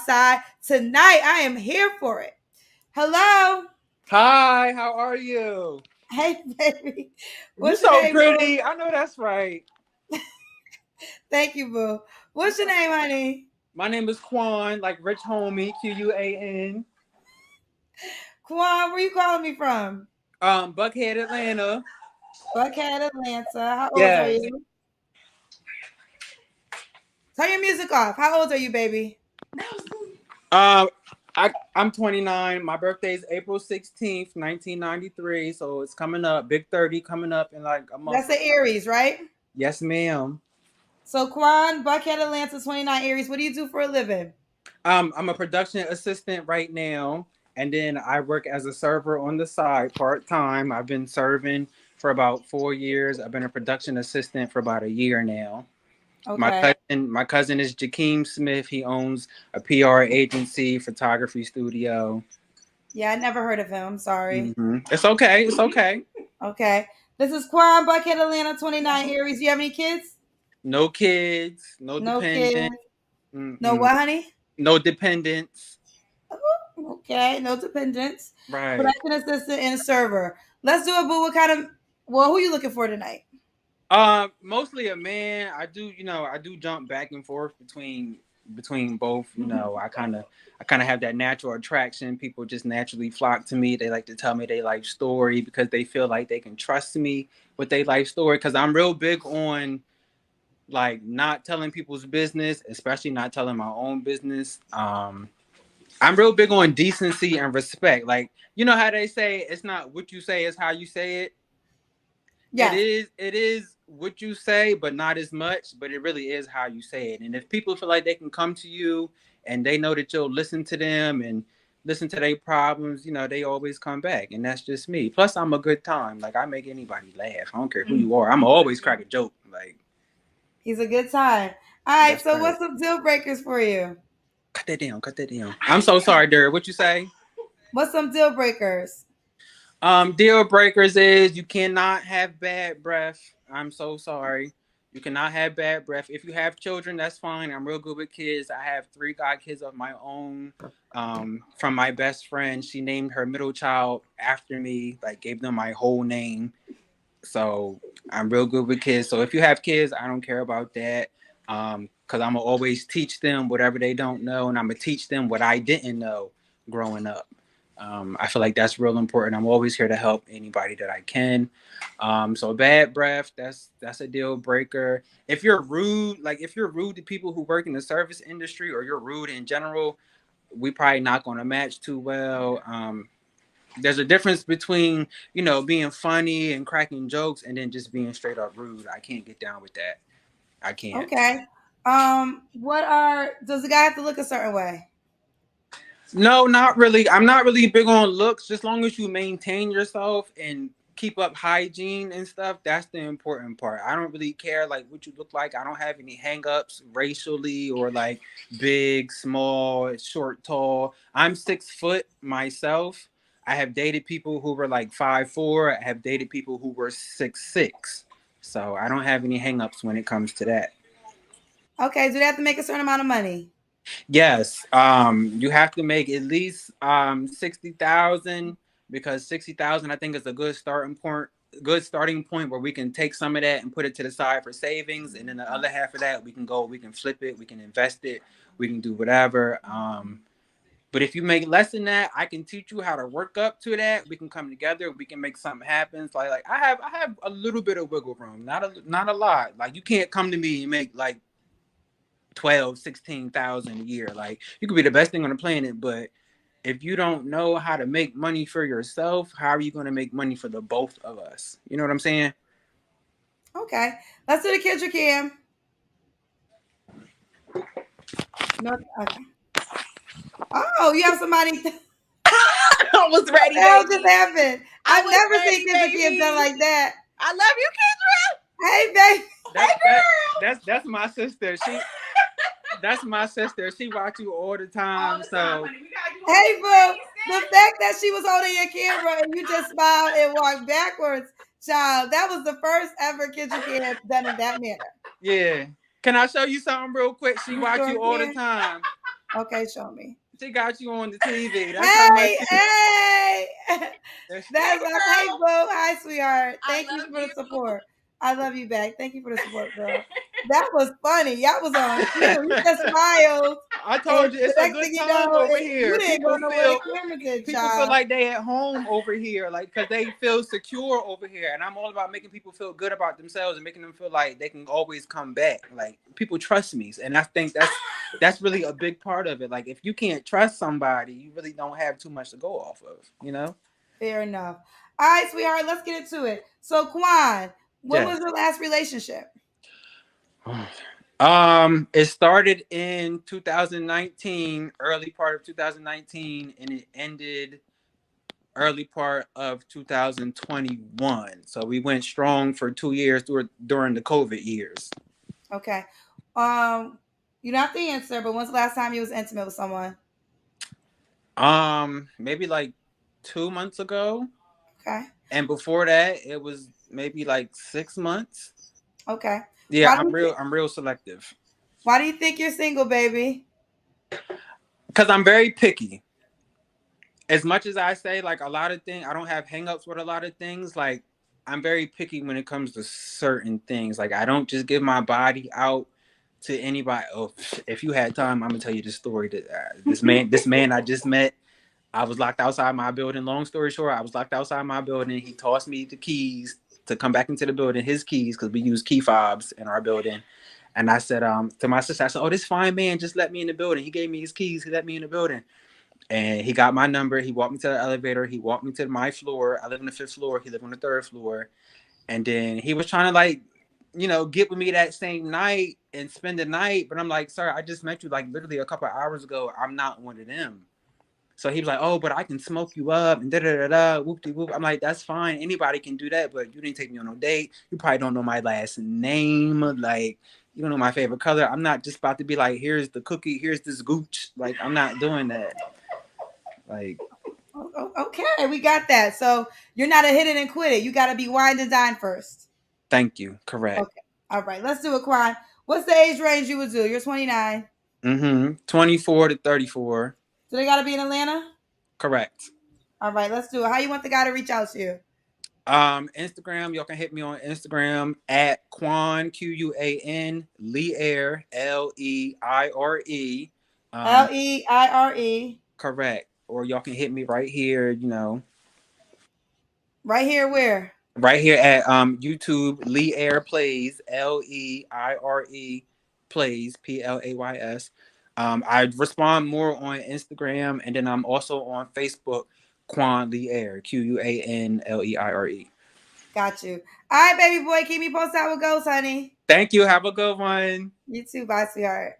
outside. Tonight, I am here for it. Hello. Hi, how are you? Hey, baby. You What's your so name, boo? pretty. I know that's right. Thank you, boo. What's your name, honey? My name is Quan, like Rich Homie, Quan. Quan, where you calling me from? Buckhead, Atlanta. Buckhead, Atlanta. How old are Yes. you? Turn your music off. How old are you, baby? Um, I'm 29. My birthday is April 16th, 1993. So it's coming up. Big 30 coming up in like a month That's or the so. Aries, right? Yes, ma'am. So, Quan, Buckhead, Atlanta, 29 Aries. What do you do for a living? I'm a production assistant right now, and then I work as a server on the side part time. I've been serving for about 4 years. I've been a production assistant for about a year now. My Okay. cousin, my cousin is Jakeem Smith. He owns a PR agency, photography studio. Yeah, I never heard of him. I'm sorry. It's okay. It's okay. Okay. This is Quan, Buckhead, Atlanta, 29 Aries. Do you have any kids? No kids, no No kids. dependent, No mm-mm. what, honey? No dependents. Okay, no dependents. Right. Production assistant and server. Let's do it, boo. What kind of, well, who you looking for tonight? Mostly a man. I do jump back and forth between both. I kind of have that natural attraction. People just naturally flock to me. They like to tell me their life story because they feel like they can trust me with their life story. Because I'm real big on like not telling people's business, especially not telling my own business. I'm real big on decency and respect. Like you know how they say it's not what you say, it's how you say it. It Yes. is it is what you say, but not as much. But it really is how you say it. And if people feel like they can come to you and they know that you'll listen to them and listen to their problems, they always come back. And that's just me. Plus, I'm a good time. Like I make anybody laugh. I don't care who you are. I'm always crack a joke. Like He's a good time. All right, that's so right. what's some deal breakers for you? Cut that down. Cut that down. I'm so sorry, Derek. What you say? What's some deal breakers? Deal breakers is you cannot have bad breath. I'm so sorry. You cannot have bad breath. If you have children, that's fine. I'm real good with kids. I have three god kids of my own. From my best friend, she named her middle child after me. Like gave them my whole name. So I'm real good with kids. So if you have kids, I don't care about that. Because I'm gonna always teach them whatever they don't know, and I'm gonna teach them what I didn't know growing up. I feel like that's real important. I'm always here to help anybody that I can. So bad breath, that's a deal breaker. If you're rude to people who work in the service industry, or you're rude in general, we probably not gonna match too well. There's a difference between being funny and cracking jokes and then just being straight up rude. I can't get down with that. I can't. Okay. Does the guy have to look a certain way? No, not really. I'm not really big on looks. Just long as you maintain yourself and keep up hygiene and stuff, that's the important part. I don't really care like what you look like. I don't have any hangups racially or like big, small, short, tall. I'm 6 foot myself. I have dated people who were like 5'4". I have dated people who were 6'6". So I don't have any hangups when it comes to that. Okay, do they have to make a certain amount of money? Yes, you have to make at least 60,000, because 60,000 I think is a good starting point. Good starting point where we can take some of that and put it to the side for savings, and then the other half of that we can flip it, we can invest it, we can do whatever. But if you make less than that, I can teach you how to work up to that. We can come together, we can make something happen. So like I have a little bit of wiggle room, not a lot. Like you can't come to me and make like 12, 16,000 a year. Like you could be the best thing on the planet, but if you don't know how to make money for yourself, how are you going to make money for the both of us? You know what I'm saying? Okay, let's do the Kendra Cam. No, okay. Oh, you have somebody. I was What ready, the hell just baby. happened? I I've was never seen ready, Kendra Cam done baby. like that. I love you, Kendra. Hey, baby. That's that's my sister. That's my sister. She watch you all the time. So Hey, boo. The fact that she was holding your camera and you just smiled and walked backwards, child, that was the first ever Kendra Cam done in that manner. yeah. Can I show you something real quick? She You watch sure you all the can. time. Okay, show me. She got you on the TV. That's how much. Hey, hey. That's, That's hey, like, hey, girl. boo. Hi, sweetheart. I Thank you love for the you. support. I love you back. Thank you for the support, girl. That was funny. Y'all was on cue. You just smiled. I And told you it's the a next thing good you time know, over you here. didn't go nowhere. The camera did, People feel child. like they at home over here, like because they feel secure over here. And I'm all about making people feel good about themselves and making them feel like they can always come back. Like people trust me, and I think that's really a big part of it. Like if you can't trust somebody, you really don't have too much to go off of, you know? Fair enough. All right, sweetheart, let's get into it. So, Quan, when was Yes. your last relationship? It started in 2019, early part of 2019, and it ended early part of 2021. So we went strong for 2 years during the COVID years. Okay. You don't have to answer, but when's the last time you was intimate with someone? Maybe like 2 months ago, Okay. and before that, it was maybe like 6 months. Okay. Yeah, Why do you I'm real selective why do you think you're single, baby? because I'm very picky. As much as I say like a lot of things, I don't have hangups with a lot of things. Like I'm very picky when it comes to certain things. Like I don't just give my body out to anybody. Oh, if you had time, I'm gonna tell you this story. That this man I just met. I was locked outside my building. Long story short, I was locked outside my building. He tossed me the keys to come back into the building. His keys, because we use key fobs in our building. And I said, to my sister, I said, "Oh, this fine man just let me in the building. He gave me his keys. He let me in the building." And he got my number. He walked me to the elevator. He walked me to my floor. I live on the fifth floor. He lived on the third floor. And then he was trying to like, get with me that same night and spend the night. But I'm like, sir, I just met you like literally a couple of hours ago. I'm not one of them. So he was like, oh, but I can smoke you up and da da da da whoop de whoop. I'm like, that's fine. Anybody can do that, but you didn't take me on no date. You probably don't know my last name. Like, you don't know my favorite color. I'm not just about to be like, here's the cookie, here's this gooch. Like, I'm not doing that. Like, Okay, we got that. So you're not a hit it and quit it. You got to be wine and dine first. thank you. Correct. Okay. All right. Let's do it, Quan. What's the age range you would do? You're 29. 24 to 34. So they got to be in Atlanta. Correct. All right. Let's do it. How you want the guy to reach out to you? Instagram, y'all can hit me on Instagram at Quan Quan Leire Leire. Um, Leire. correct. Or y'all can hit me right here, Right here. Where? right here at YouTube Leire Plays Leire Plays Plays. I respond more on Instagram, and then I'm also on Facebook Quan Leire Quanleire. Got you. All right, baby boy. Keep me posted how it goes, honey. Thank you. Have a good one. You too. Bye, sweetheart.